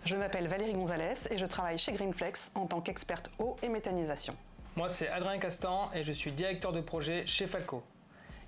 Je m'appelle Valérie Gonzalez et je travaille chez Greenflex en tant qu'experte eau et méthanisation. Moi, c'est Adrien Castan et je suis directeur de projet chez Falco.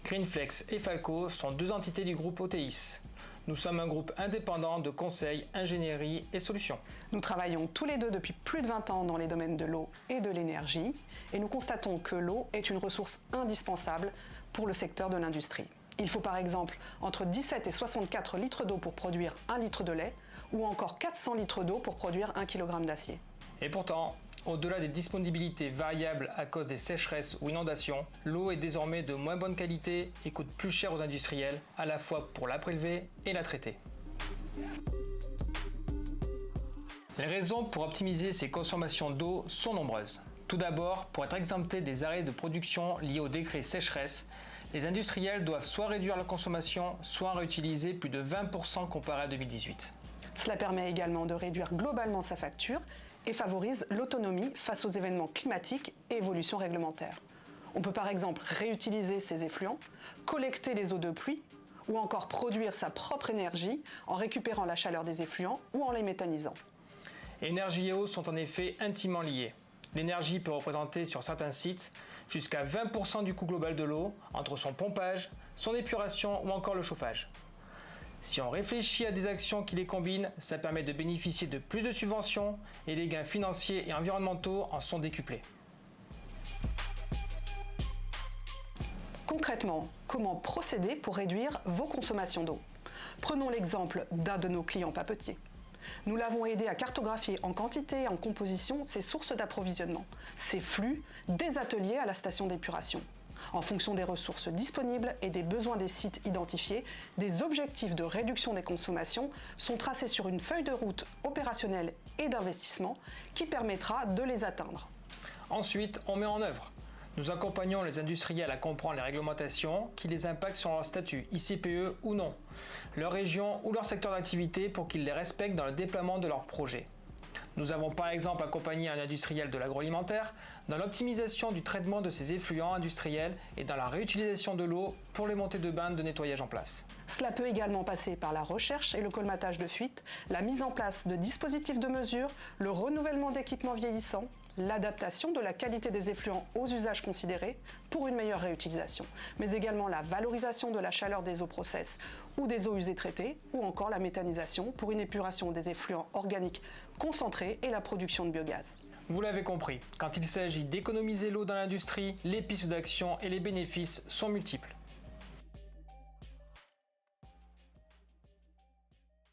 Greenflex et Falco sont deux entités du groupe OTIS. Nous sommes un groupe indépendant de conseil, ingénierie et solutions. Nous travaillons tous les deux depuis plus de 20 ans dans les domaines de l'eau et de l'énergie et nous constatons que l'eau est une ressource indispensable pour le secteur de l'industrie. Il faut par exemple entre 17 et 64 litres d'eau pour produire 1 litre de lait ou encore 400 litres d'eau pour produire 1 kg d'acier. Et pourtant, au-delà des disponibilités variables à cause des sécheresses ou inondations, l'eau est désormais de moins bonne qualité et coûte plus cher aux industriels, à la fois pour la prélever et la traiter. Les raisons pour optimiser ces consommations d'eau sont nombreuses. Tout d'abord, pour être exemptés des arrêts de production liés au décret sécheresse, les industriels doivent soit réduire leur consommation, soit en réutiliser plus de 20% comparé à 2018. Cela permet également de réduire globalement sa facture et favorise l'autonomie face aux événements climatiques et évolutions réglementaires. On peut par exemple réutiliser ses effluents, collecter les eaux de pluie ou encore produire sa propre énergie en récupérant la chaleur des effluents ou en les méthanisant. Énergie et eau sont en effet intimement liées. L'énergie peut représenter sur certains sites jusqu'à 20% du coût global de l'eau entre son pompage, son épuration ou encore le chauffage. Si on réfléchit à des actions qui les combinent, ça permet de bénéficier de plus de subventions et les gains financiers et environnementaux en sont décuplés. Concrètement, comment procéder pour réduire vos consommations d'eau ? Prenons l'exemple d'un de nos clients papetiers. Nous l'avons aidé à cartographier en quantité et en composition ses sources d'approvisionnement, ses flux, des ateliers à la station d'épuration. En fonction des ressources disponibles et des besoins des sites identifiés, des objectifs de réduction des consommations sont tracés sur une feuille de route opérationnelle et d'investissement qui permettra de les atteindre. Ensuite, on met en œuvre. Nous accompagnons les industriels à comprendre les réglementations qui les impactent sur leur statut, ICPE ou non, leur région ou leur secteur d'activité pour qu'ils les respectent dans le déploiement de leurs projets. Nous avons par exemple accompagné un industriel de l'agroalimentaire dans l'optimisation du traitement de ses effluents industriels et dans la réutilisation de l'eau pour les montées de bains de nettoyage en place. Cela peut également passer par la recherche et le colmatage de fuites, la mise en place de dispositifs de mesure, le renouvellement d'équipements vieillissants, l'adaptation de la qualité des effluents aux usages considérés pour une meilleure réutilisation, mais également la valorisation de la chaleur des eaux process ou des eaux usées traitées, ou encore la méthanisation pour une épuration des effluents organiques concentrés et la production de biogaz. Vous l'avez compris, quand il s'agit d'économiser l'eau dans l'industrie, les pistes d'action et les bénéfices sont multiples.